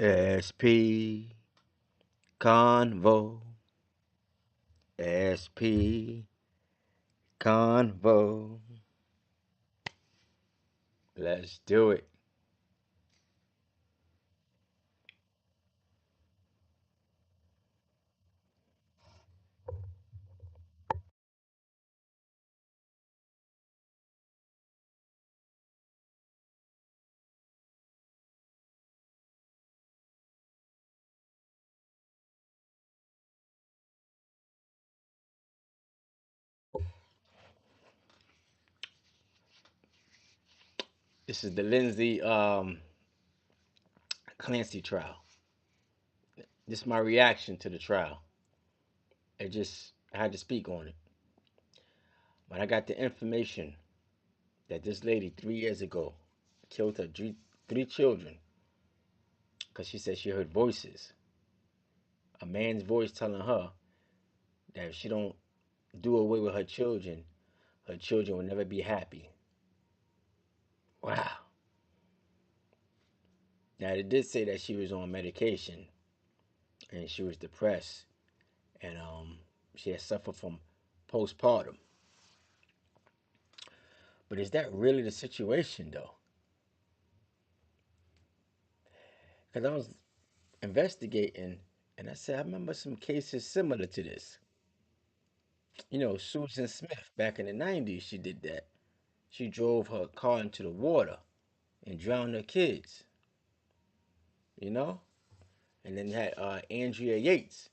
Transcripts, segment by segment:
SPconvo. SPconvo. Let's do it. This is the Lindsay Clancy trial. This is my reaction to the trial. I had to speak on it. When I got the information that this lady 3 years ago killed her three children because she said she heard voices, a man's voice telling her that if she don't do away with her children will never be happy. Wow. Now it did say that she was on medication and she was depressed and she had suffered from postpartum. But is that really the situation though? Because I was investigating and I said I remember some cases similar to this. You know, Susan Smith back in the 90s, she did that. She drove her car into the water and drowned her kids, you know? And then you had Andrea Yates,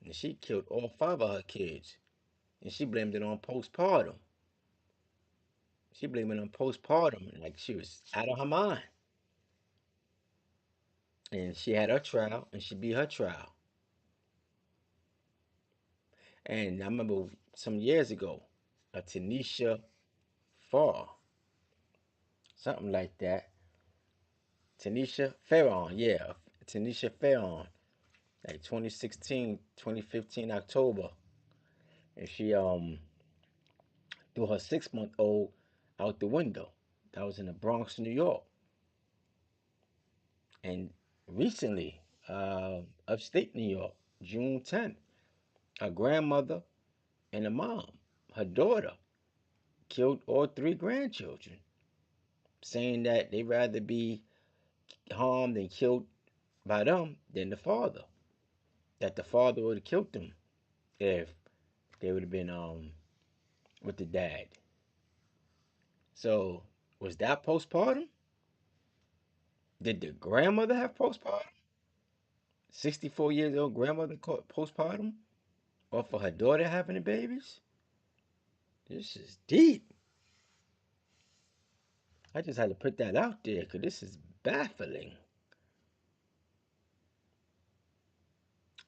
and she killed all five of her kids, and she blamed it on postpartum. She blamed it on postpartum, like she was out of her mind. And she had her trial, and she beat her trial. And I remember some years ago, a Tanisha Farr, something like that. Tanisha Farron, yeah, Tanisha Farron, like 2016, 2015 October, and she threw her 6 month old out the window. That was in the Bronx, New York. And recently, upstate New York, June 10th, a grandmother and a mom, her daughter, killed all three grandchildren, saying that they'd rather be harmed and killed by them than the father. That the father would have killed them if they would have been with the dad. So was that postpartum? Did the grandmother have postpartum? 64 years old grandmother caught postpartum? Or for her daughter having the babies? This is deep. I just had to put that out there because this is baffling.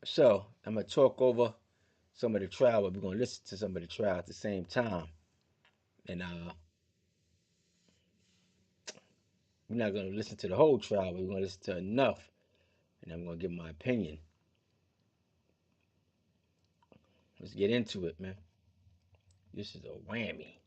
So I'm gonna talk over some of the trial, but we're gonna listen to some of the trial at the same time. And we're not gonna listen to the whole trial, but we're gonna listen to enough, and I'm gonna give my opinion. Let's get into it, man. This is a whammy.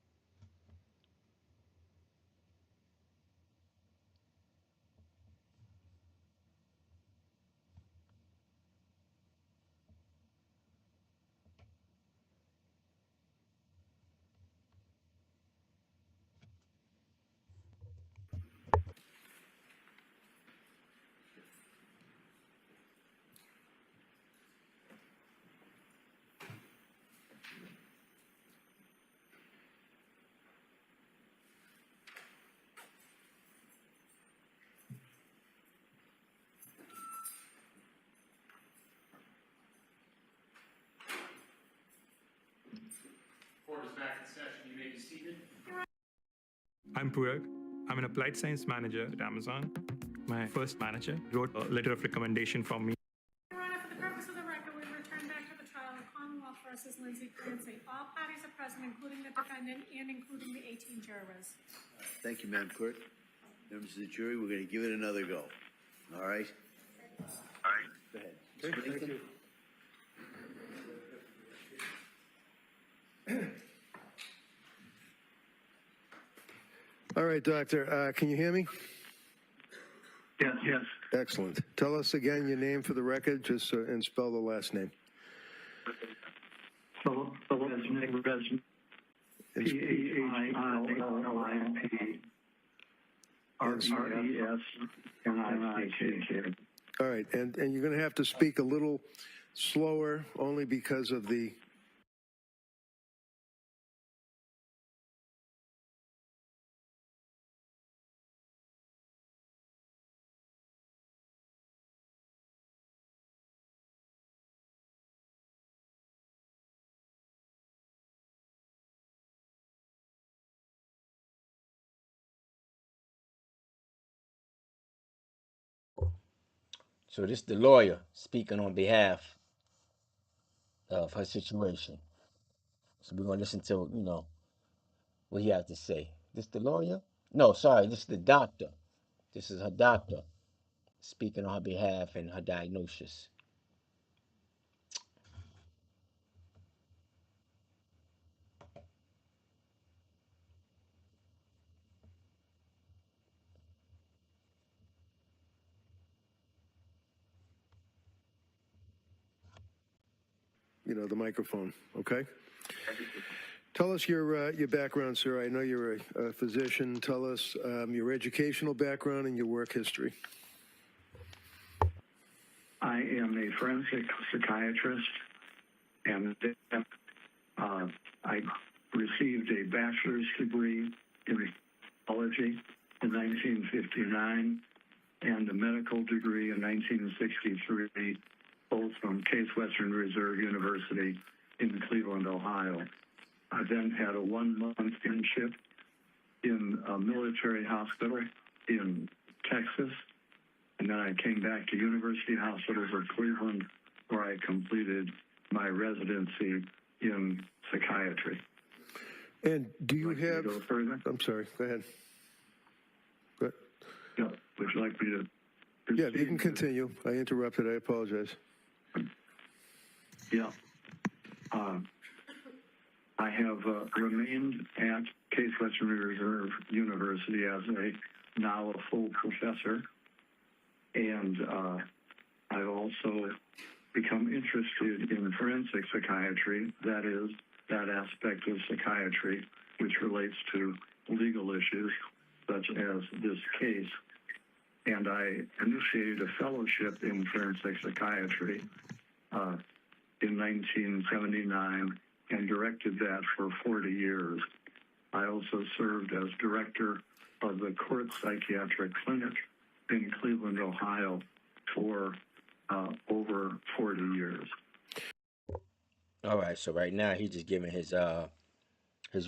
Court is back in session. You may be seated. I'm Purag. I'm an applied science manager at Amazon. My first manager wrote a letter of recommendation for me. Your Honor, for the purpose of the record, we return back to the trial of Commonwealth versus Lindsay Clancy. All parties are present, including the defendant and including the 18 jurors. Thank you, Madam Clerk. Members of the jury, we're going to give it another go. All right? All right. Go ahead. Thank you. All right, doctor, can you hear me? Yes, yes. Excellent. Tell us again your name for the record, just and spell the last name. So Resnick, P-H-I-L-L-I-N-P, R-E-S-N-I-C-K. All right, and you're going to have to speak a little slower, only because of the. So this is the lawyer speaking on behalf of her situation. So we're gonna listen to what he has to say. This the lawyer? No, sorry, this is the doctor. This is her doctor speaking on her behalf and her diagnosis. The microphone, okay? Tell us your background, sir. I know you're a physician. Tell us your educational background and your work history. I am a forensic psychiatrist, and I received a bachelor's degree in psychology in 1959 and a medical degree in 1963, both from Case Western Reserve University in Cleveland, Ohio. I then had a 1-month internship in a military hospital in Texas, and then I came back to University Hospitals of Cleveland, where I completed my residency in psychiatry. And do you have? Go further? I'm sorry. Go ahead. Yeah. Would you like me to? Yeah, you can continue. I interrupted. I apologize. Yeah. I have remained at Case Western Reserve University as now a full professor, and I've also become interested in forensic psychiatry, that is, that aspect of psychiatry which relates to legal issues such as this case. And I initiated a fellowship in forensic psychiatry in 1979 and directed that for 40 years. I also served as director of the Court Psychiatric Clinic in Cleveland, Ohio for over 40 years. All right, so right now he's just giving his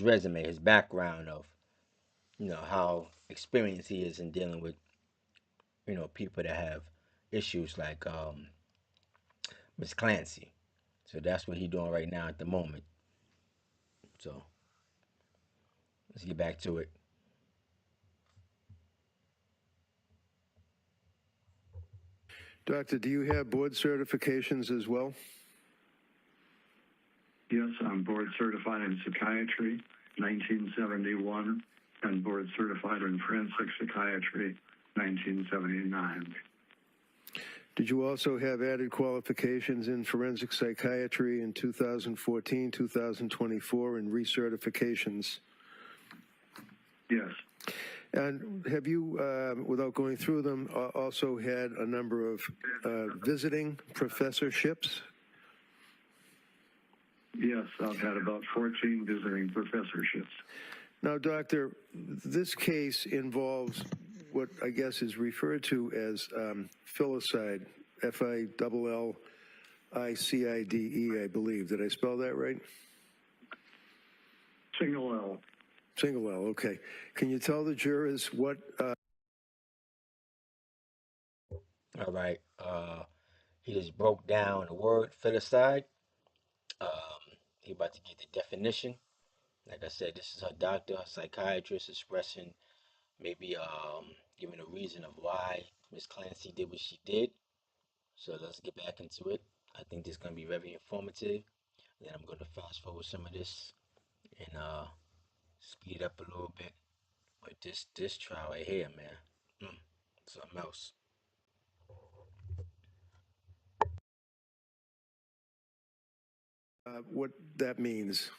resume, his background of how experienced he is in dealing with people that have issues like Miss Clancy. So that's what he's doing right now at the moment. So let's get back to it. Doctor, do you have board certifications as well? Yes, I'm board certified in psychiatry, 1971, and board certified in forensic psychiatry, 1979. Did you also have added qualifications in forensic psychiatry in 2014, 2024, and recertifications? Yes. And have you, without going through them, also had a number of visiting professorships? Yes, I've had about 14 visiting professorships. Now, Doctor, this case involves what I guess is referred to as filicide, Fillicide, I believe. Did I spell that right? Single L. Single L, okay. Can you tell the jurors what... All right. He just broke down the word filicide. He about to get the definition. Like I said, this is her doctor, her psychiatrist, expressing maybe giving a reason of why Miss Clancy did what she did. So let's get back into it. I think this is gonna be very informative. Then I'm gonna fast forward some of this and speed up a little bit. But this trial right here, man, something else. what that means.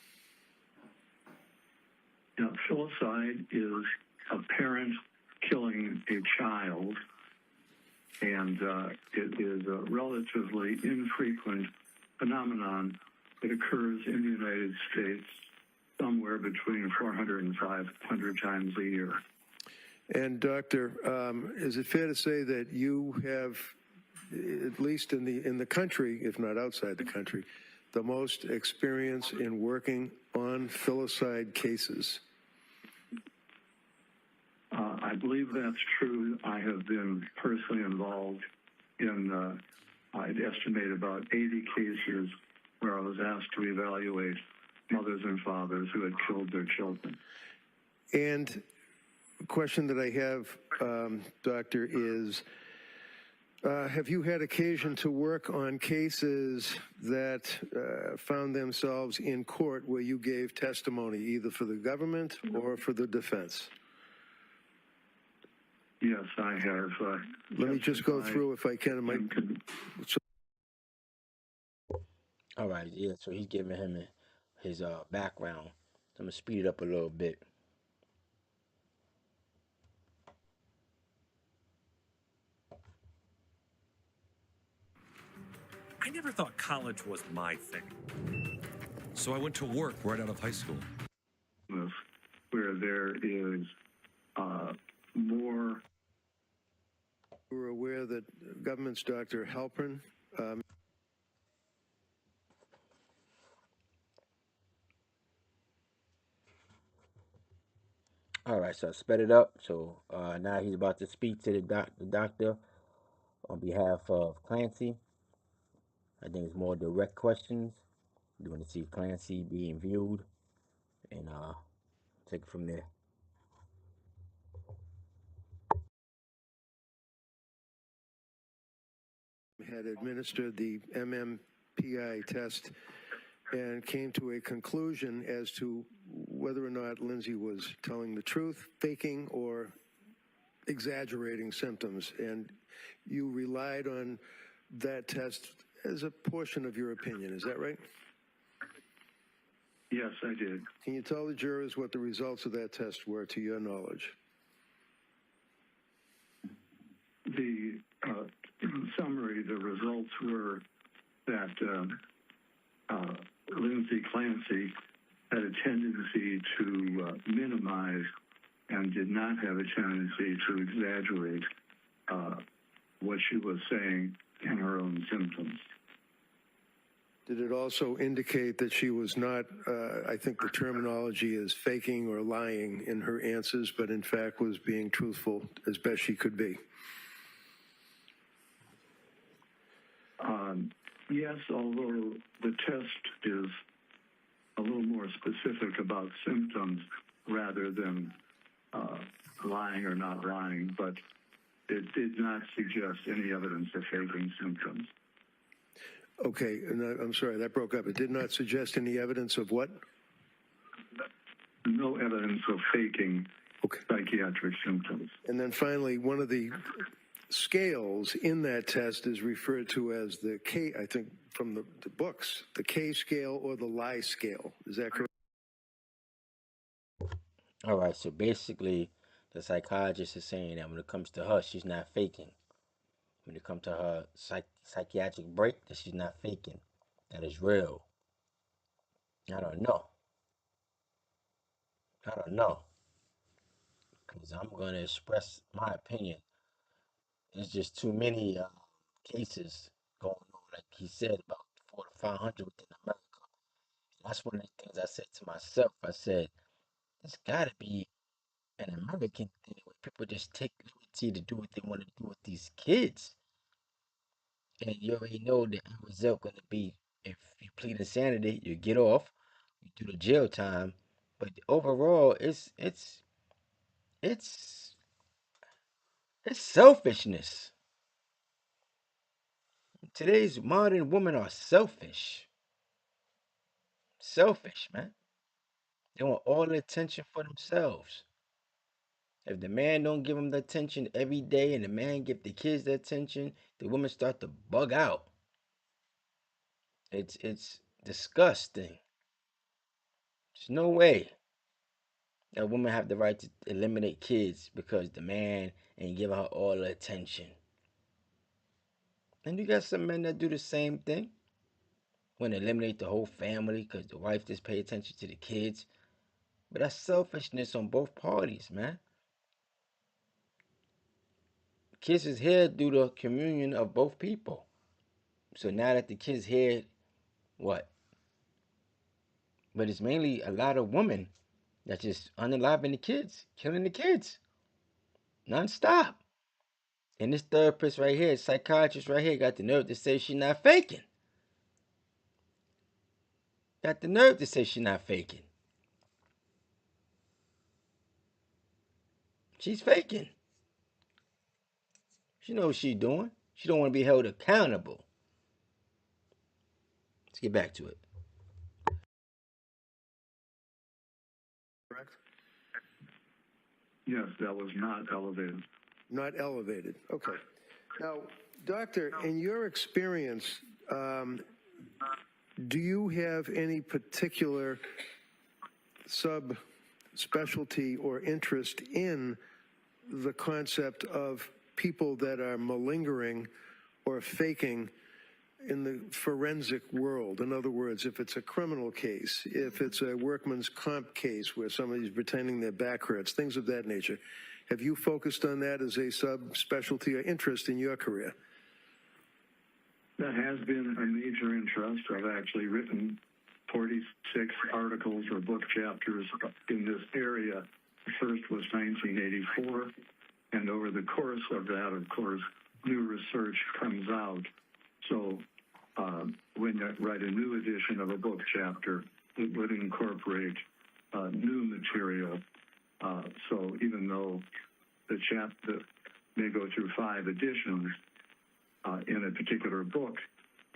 Filicide is a parent killing a child, and it is a relatively infrequent phenomenon that occurs in the United States somewhere between 400 and 500 times a year. And doctor, is it fair to say that you have, at least in the country, if not outside the country, the most experience in working on filicide cases? I believe that's true. I have been personally involved in, I'd estimate about 80 cases where I was asked to evaluate mothers and fathers who had killed their children. And a question that I have, doctor, is have you had occasion to work on cases that found themselves in court where you gave testimony either for the government or for the defense? Yes, I have. Let me just go through if I can. All right, yeah. So he's giving him his background. So I'm gonna speed it up a little bit. I never thought college was my thing. So I went to work right out of high school. Where there is more. We're aware that government's Dr. Halpern All right, so I sped it up. So now he's about to speak to the doctor on behalf of Clancy. I think it's more direct questions. You want to see Clancy being viewed, and take it from there. had administered the MMPI test and came to a conclusion as to whether or not Lindsay was telling the truth, faking, or exaggerating symptoms. And you relied on that test as a portion of your opinion. Is that right? Yes, I did. Can you tell the jurors what the results of that test were, to your knowledge? The summary, the results were that Lindsay Clancy had a tendency to minimize and did not have a tendency to exaggerate what she was saying in her own symptoms. Did it also indicate that she was not, I think the terminology is faking or lying in her answers, but in fact was being truthful as best she could be? Yes, although the test is a little more specific about symptoms rather than lying or not lying, but it did not suggest any evidence of faking symptoms. Okay, and I'm sorry, that broke up. It did not suggest any evidence of what? No evidence of faking psychiatric symptoms. And then finally, one of the scales in that test is referred to as the K, I think from the books, the K scale or the lie scale. Is that correct? All right, so basically, the psychologist is saying that when it comes to her, she's not faking. When it comes to her psychiatric break, that she's not faking. That is real. I don't know. Because I'm going to express my opinion. There's just too many cases going on, like he said, about 400 to 500 within America. That's one of the things I said to myself. I said, there's got to be an American thing where people just take liberty to do what they want to do with these kids. And you already know the end result going to be, if you plead insanity, you get off, you do the jail time. But overall, it's selfishness. Today's modern women are selfish. Selfish, man. They want all the attention for themselves. If the man don't give them the attention every day and the man give the kids the attention, the women start to bug out. It's disgusting. There's no way a woman have the right to eliminate kids because the man ain't giving her all the attention. And you got some men that do the same thing. Want to eliminate the whole family because the wife just pay attention to the kids. But that's selfishness on both parties, man. Kids is here due to communion of both people. So now that the kids here, what? But it's mainly a lot of women that just unaliving the kids, killing the kids, nonstop. And this therapist right here, psychiatrist right here, got the nerve to say she's not faking. Got the nerve to say she's not faking. She's faking. She knows what she's doing. She don't want to be held accountable. Let's get back to it. Correct? Yes, that was not elevated. Not elevated. Okay. Now, doctor, in your experience, do you have any particular subspecialty or interest in the concept of people that are malingering or faking in the forensic world? In other words, if it's a criminal case, if it's a workman's comp case where somebody's pretending their back hurts, things of that nature. Have you focused on that as a subspecialty or interest in your career? That has been a major interest. I've actually written 46 articles or book chapters in this area. The first was 1984, and over the course of that, of course, new research comes out. So when you write a new edition of a book chapter, it would incorporate new material. So even though the chapter may go through 5 editions in a particular book,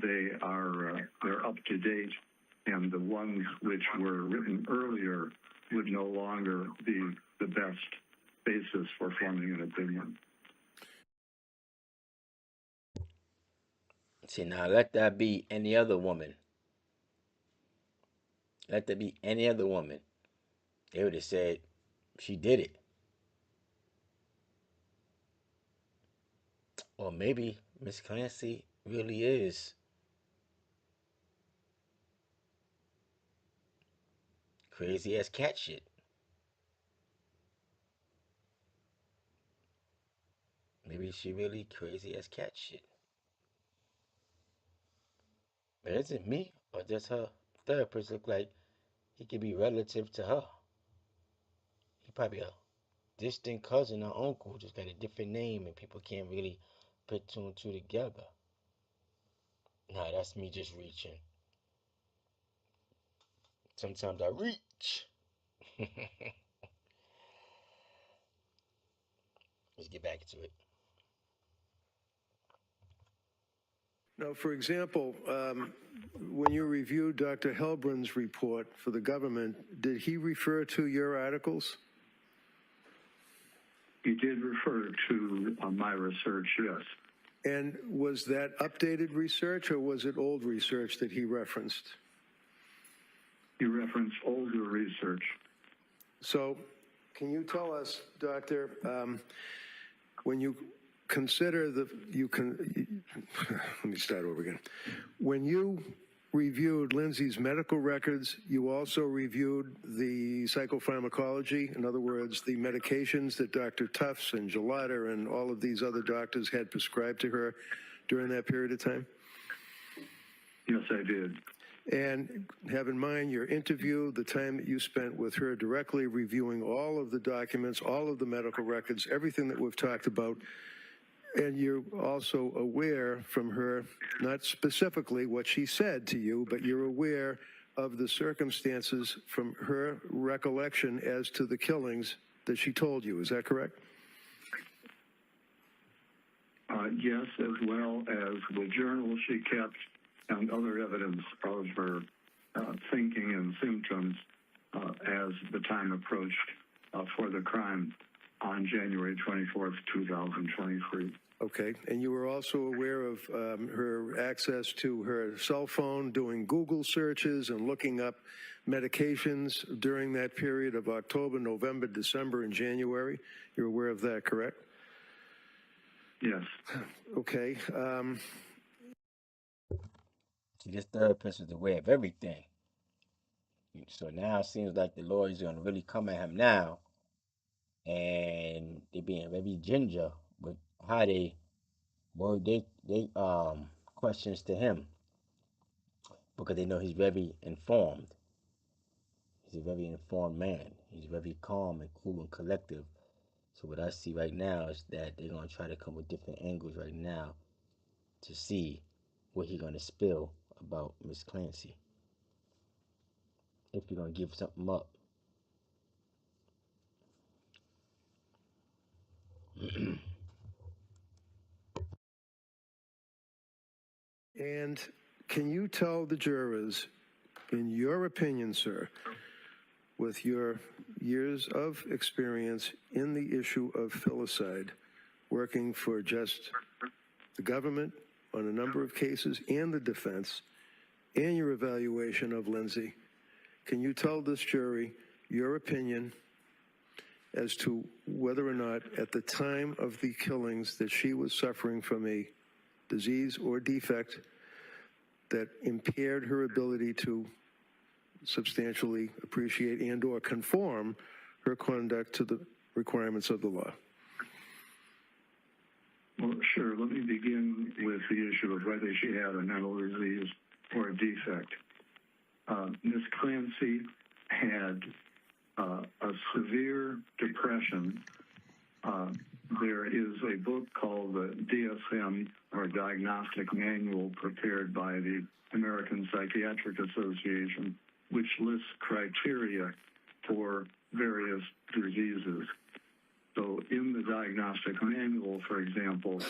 they're up to date, and the ones which were written earlier would no longer be the best basis for forming an opinion. See, now let that be any other woman. Let that be any other woman. They would have said she did it. Or maybe Miss Clancy really is crazy as cat shit. Maybe she really crazy as cat shit. But is it me or does her therapist look like he could be relative to her? He probably a distant cousin or uncle, just got a different name and people can't really put 2 and 2 together. Nah, that's me just reaching. Sometimes I reach. Let's get back to it. Now, for example, when you reviewed Dr. Helbrin's report for the government, did he refer to your articles? He did refer to my research, yes. And was that updated research or was it old research that he referenced? He referenced older research. So can you tell us, Doctor, when you consider let me start over again. When you reviewed Lindsay's medical records, you also reviewed the psychopharmacology, in other words, the medications that Dr. Tufts and Gelada and all of these other doctors had prescribed to her during that period of time? Yes, I did. And have in mind your interview, the time that you spent with her directly reviewing all of the documents, all of the medical records, everything that we've talked about. And you're also aware from her, not specifically what she said to you, but you're aware of the circumstances from her recollection as to the killings that she told you. Is that correct? Yes, as well as the journal she kept and other evidence of her thinking and symptoms as the time approached for the crime. on January 24th, 2023. Okay, and you were also aware of her access to her cell phone, doing Google searches and looking up medications during that period of October, November, December, and January. You're aware of that, correct? Yes. Okay. See, this third person's aware of everything. So now it seems like the lawyers are gonna really come at him now, and they're being very ginger with how they word they questions to him because they know he's very informed. He's a very informed man. He's very calm and cool and collective. So what I see right now is that they're gonna try to come with different angles right now to see what he's gonna spill about Miss Clancy. If you're gonna give something up. And can you tell the jurors, in your opinion, sir, with your years of experience in the issue of filicide, working for just the government on a number of cases and the defense, and your evaluation of Lindsay, can you tell this jury your opinion as to whether or not at the time of the killings that she was suffering from a disease or defect that impaired her ability to substantially appreciate and or conform her conduct to the requirements of the law? Well, sure. Let me begin with the issue of whether she had a mental disease or a defect. Ms. Clancy had a severe depression. There is a book called the DSM, or Diagnostic Manual, prepared by the American Psychiatric Association, which lists criteria for various diseases. So in the diagnostic manual, for example,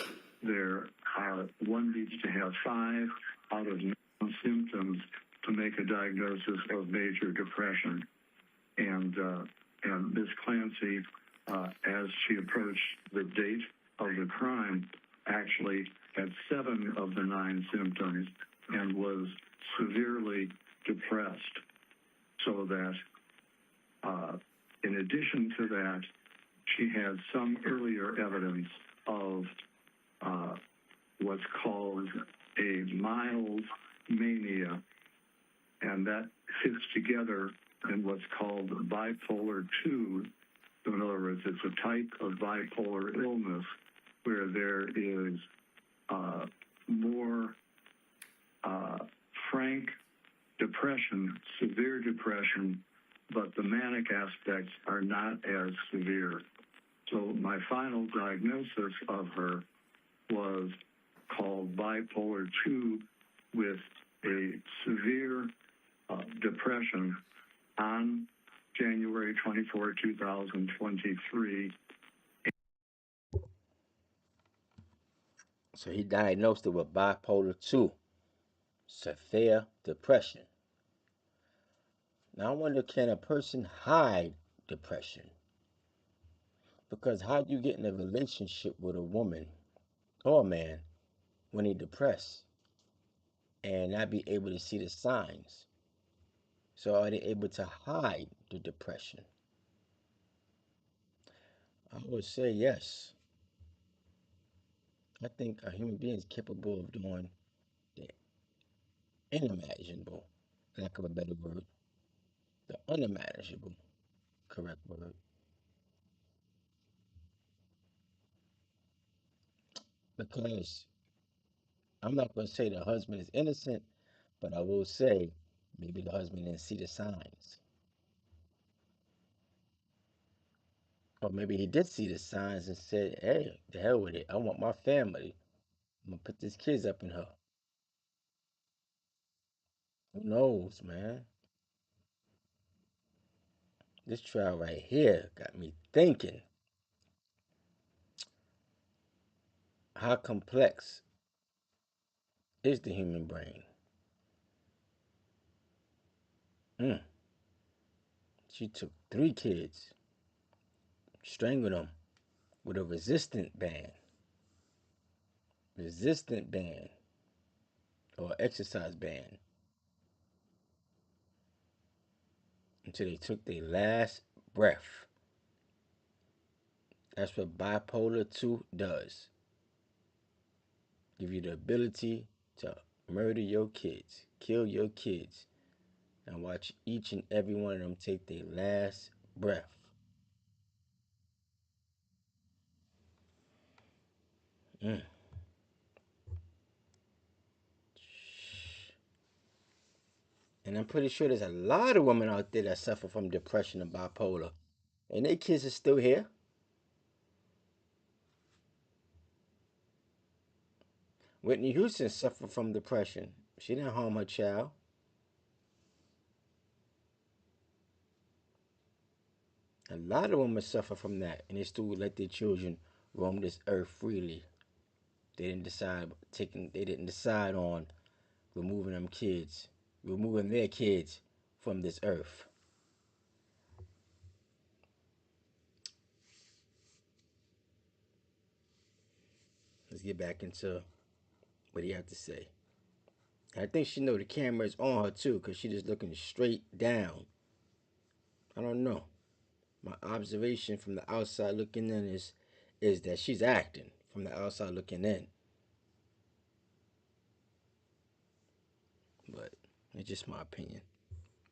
one needs to have 5 out of 9 symptoms to make a diagnosis of major depression. And Ms. Clancy, as she approached the date of the crime, actually had 7 of the 9 symptoms and was severely depressed. So that, in addition to that, she had some earlier evidence of what's called a mild mania, and that fits together in what's called bipolar 2. So in other words, it's a type of bipolar illness where there is more frank depression, severe depression, but the manic aspects are not as severe. So my final diagnosis of her was called bipolar 2 with a severe depression on January 24, 2023. So he diagnosed it with bipolar 2, severe depression. Now I wonder, can a person hide depression? Because how do you get in a relationship with a woman or a man when they're depressed and not be able to see the signs? So are they able to hide the depression? I would say yes. I think a human being is capable of doing the unimaginable, lack of a better word, the unimaginable, correct word. Because I'm not going to say the husband is innocent, but I will say maybe the husband didn't see the signs. Or maybe he did see the signs and said, hey, the hell with it. I want my family. I'm going to put these kids up in her. Who knows, man? This trial right here got me thinking, how complex is the human brain? She took 3 kids, strangled them, with a resistant band or exercise band until they took their last breath. That's what bipolar 2 does. Give you the ability to murder your kids, kill your kids, and watch each and every one of them take their last breath. Mm. And I'm pretty sure there's a lot of women out there that suffer from depression and bipolar, and their kids are still here. Whitney Houston suffered from depression. She didn't harm her child. A lot of women suffer from that, and they still let their children roam this earth freely. They didn't decide on removing them kids, removing their kids from this earth. Let's get back into what he had to say. I think she know the camera is on her too, cause she just looking straight down. I don't know. My observation from the outside looking in is that she's acting from the outside looking in. But it's just my opinion.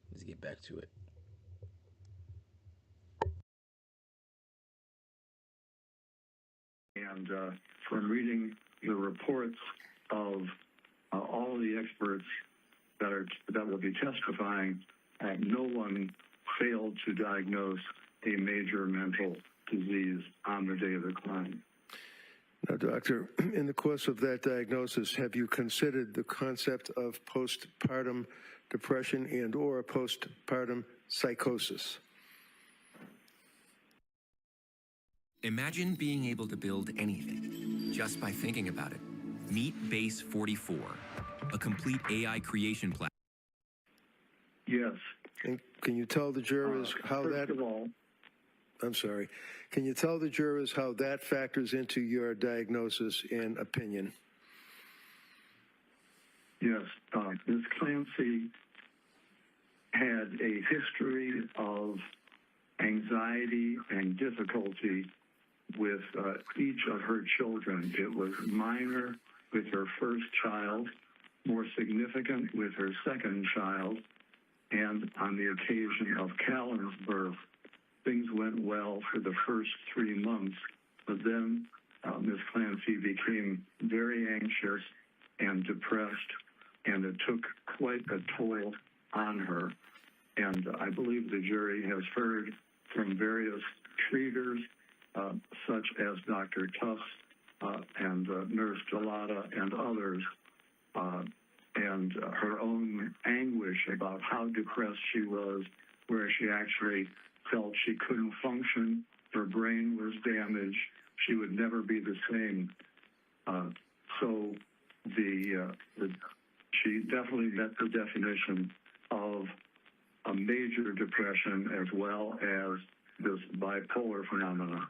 Let's get back to it. And from reading the reports of all of the experts that will be testifying, no one failed to diagnose a major mental disease on the day of the crime. Now, doctor, in the course of that diagnosis, have you considered the concept of postpartum depression and or postpartum psychosis? Imagine being able to build anything just by thinking about it. Meet Base 44, a complete AI creation platform. Yes. And can you tell the jurors how first that... of all, I'm sorry. Can you tell the jurors how that factors into your diagnosis and opinion? yes, Ms. Clancy had a history of anxiety and difficulty with each of her children. It was minor with her first child, more significant with her second child, and on the occasion of Callan's birth, things went well for the first 3 months, but then Ms. Clancy became very anxious and depressed, and it took quite a toll on her. And I believe the jury has heard from various treaters, such as Dr. Tufts and Nurse Gelada and others, and her own anguish about how depressed she was, where she actually felt she couldn't function, her brain was damaged, she would never be the same. So she definitely met the definition of a major depression as well as this bipolar phenomena.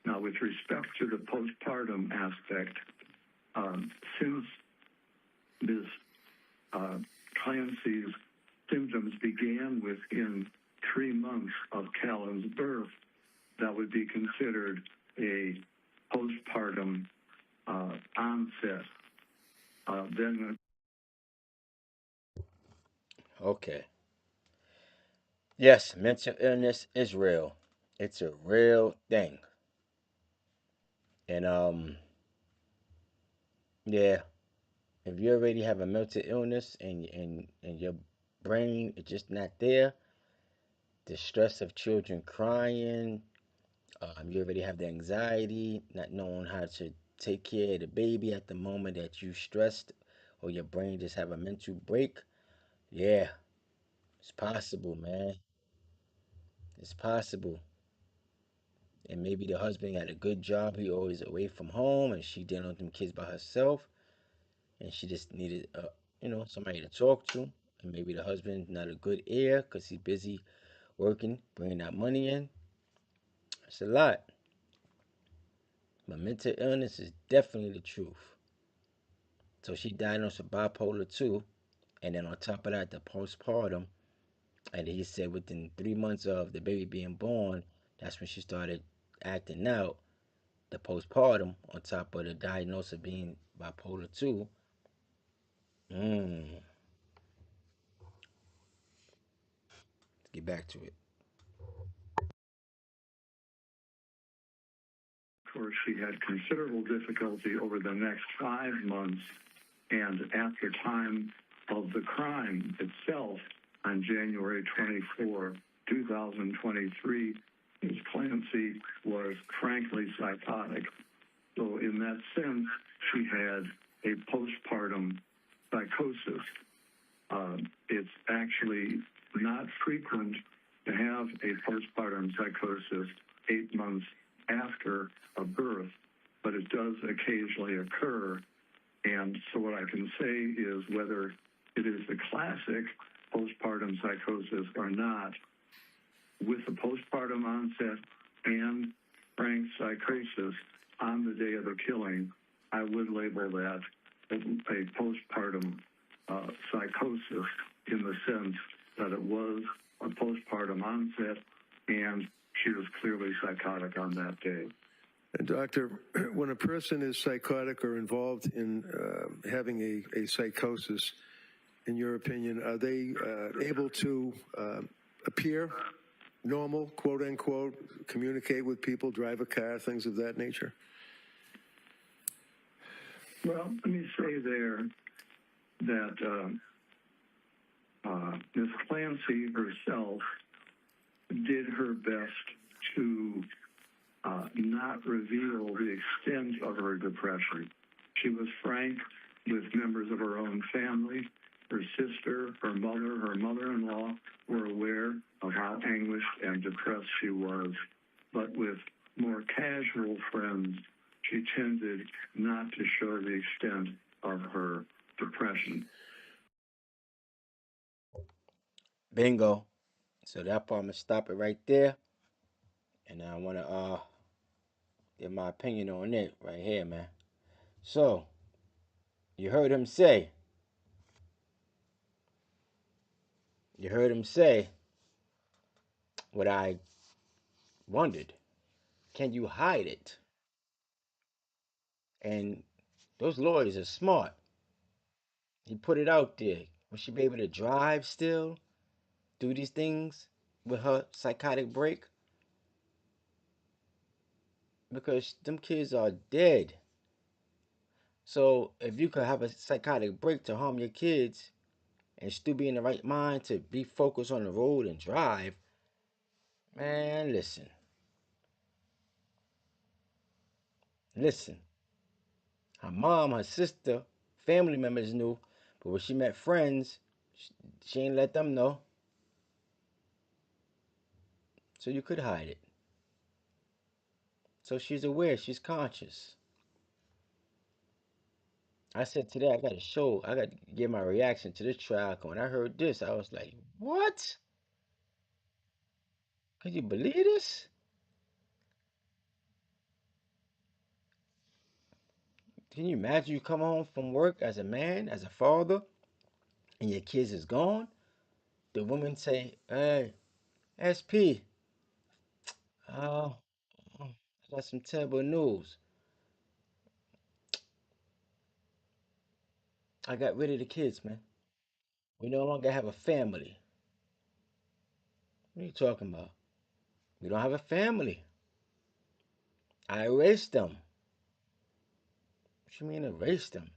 Now, with respect to the postpartum aspect, since Ms. Clancy's symptoms began within 3 months of Callan's birth, that would be considered a postpartum onset. Then. Okay. Yes, mental illness is real. It's a real thing. And yeah, if you already have a mental illness and your brain is just not there, the stress of children crying, you already have the anxiety, not knowing how to take care of the baby at the moment that you stressed or your brain just have a mental break. Yeah, it's possible, man. It's possible. And maybe the husband had a good job. He always away from home, and she dealing with them kids by herself, and she just needed, somebody to talk to. And maybe the husband not a good ear because he's busy working, bringing that money in. It's a lot. But mental illness is definitely the truth. So she diagnosed with bipolar 2, and then on top of that, the postpartum. And he said within 3 months of the baby being born, that's when she started acting out. The postpartum, on top of the diagnosis of being bipolar 2. Let's get back to it. Of course, she had considerable difficulty over the next 5 months, and at the time of the crime itself, on January 24, 2023, Ms. Clancy was frankly psychotic. So in that sense, she had a postpartum psychosis. It's actually not frequent to have a postpartum psychosis 8 months after a birth, but it does occasionally occur. And so what I can say is whether it is the classic postpartum psychosis or not, with the postpartum onset and frank psychosis on the day of the killing, I would label that a postpartum psychosis, in the sense that it was a postpartum onset and she was clearly psychotic on that day. And doctor, when a person is psychotic or involved in having a psychosis, in your opinion, are they able to appear normal, quote unquote, communicate with people, drive a car, things of that nature? Well, let me say there that Ms. Clancy herself did her best to not reveal the extent of her depression. She was frank with members of her own family. Her sister, her mother-in-law were aware of how anguished and depressed she was. But with more casual friends, she tended not to show the extent of her depression. Bingo. So that part, I'm going to stop it right there. And I want to give my opinion on it right here, man. So, you heard him say, what I wondered. Can you hide it? And those lawyers are smart. He put it out there. Will she be able to drive still? Do these things with her psychotic break? Because them kids are dead. So if you could have a psychotic break to harm your kids and still be in the right mind to be focused on the road and drive, man, listen. Listen. Her mom, her sister, family members knew, but when she met friends, she ain't let them know. So you could hide it. So she's aware, she's conscious. I said today I got to give my reaction to this trial. When I heard this, I was like, what? Could you believe this? Can you imagine you come home from work as a man, as a father, and your kids is gone? The woman say, hey, SP, uh, I got some terrible news. I got rid of the kids, man. We no longer have a family. What are you talking about? We don't have a family. I erased them. What you mean erase them?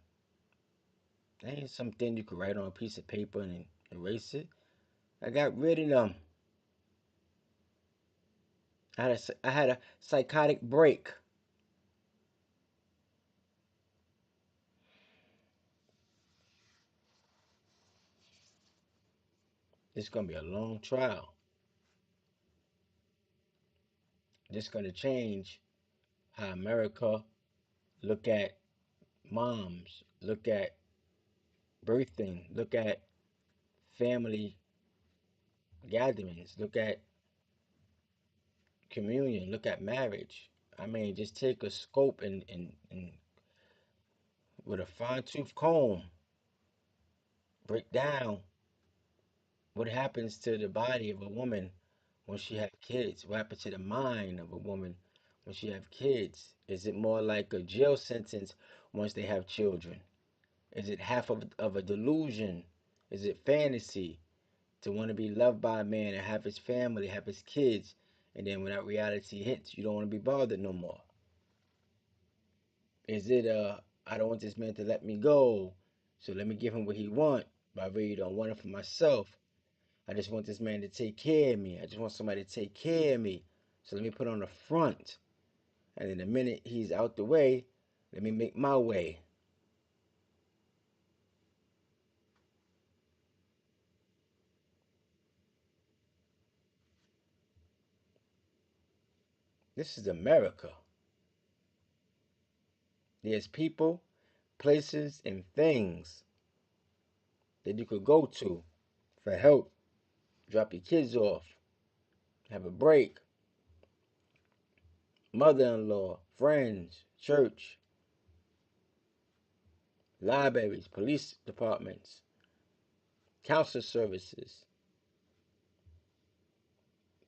That ain't something you could write on a piece of paper and erase it. I got rid of them. I had a psychotic break. It's gonna be a long trial. It's gonna change how America look at moms, look at birthing, look at family gatherings, look at communion, look at marriage. I mean, just take a scope and with a fine tooth comb, break down what happens to the body of a woman when she have kids. What happens to the mind of a woman when she have kids? Is it more like a jail sentence once they have children? Is it half of a delusion? Is it fantasy to want to be loved by a man and have his family, have his kids, and then when that reality hits, you don't want to be bothered no more? Is it I don't want this man to let me go, so let me give him what he want, but I really don't want it for myself. I just want this man to take care of me. I just want somebody to take care of me. So let me put on the front. And then the minute he's out the way, let me make my way. This is America. There's people, places, and things that you could go to for help. Drop your kids off, have a break, mother in law, friends, church, libraries, police departments, counselor services,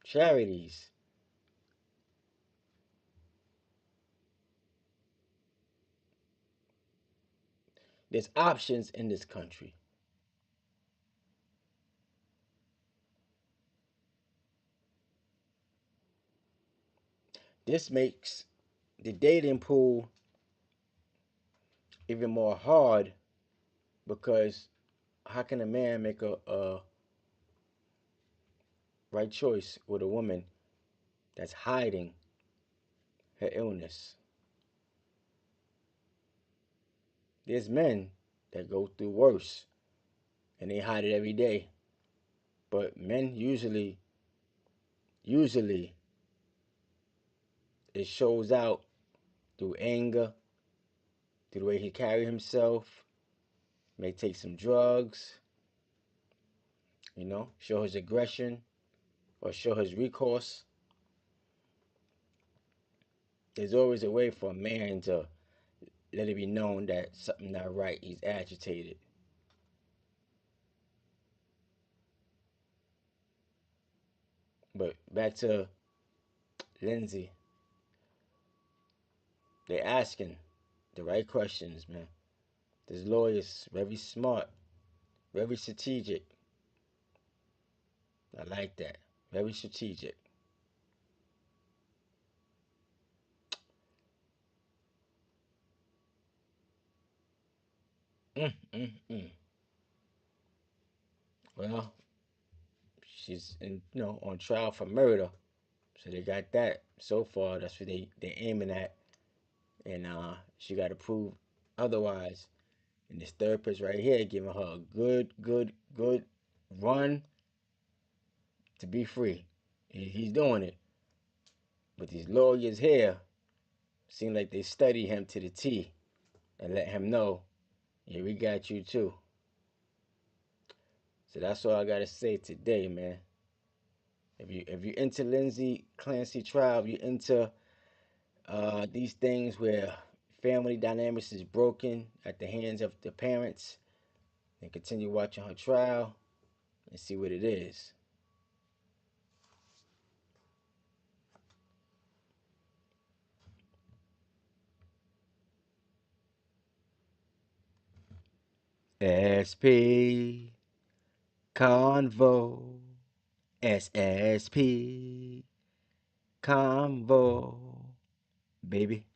charities. There's options in this country. This makes the dating pool even more hard because how can a man make a right choice with a woman that's hiding her illness? There's men that go through worse and they hide it every day. But men usually it shows out through anger, through the way he carry himself, may take some drugs, show his aggression or show his recourse. There's always a way for a man to let it be known that something not right. He's agitated. But back to Lindsay, they're asking the right questions, man. This lawyer's very smart, very strategic. I like that. Very strategic. Mm, mm, mm. Well, she's on trial for murder, so they got that so far. That's what they're aiming at, and she got to prove otherwise. And this therapist right here giving her a good run to be free. He's doing it, but these lawyers here seem like they study him to the T and let him know, yeah, we got you too. So that's all I gotta say today, man. If you're into Lindsay Clancy trial, if you're into these things where family dynamics is broken at the hands of the parents, then continue watching her trial and see what it is. SP Convo. SSP Convo. Baby.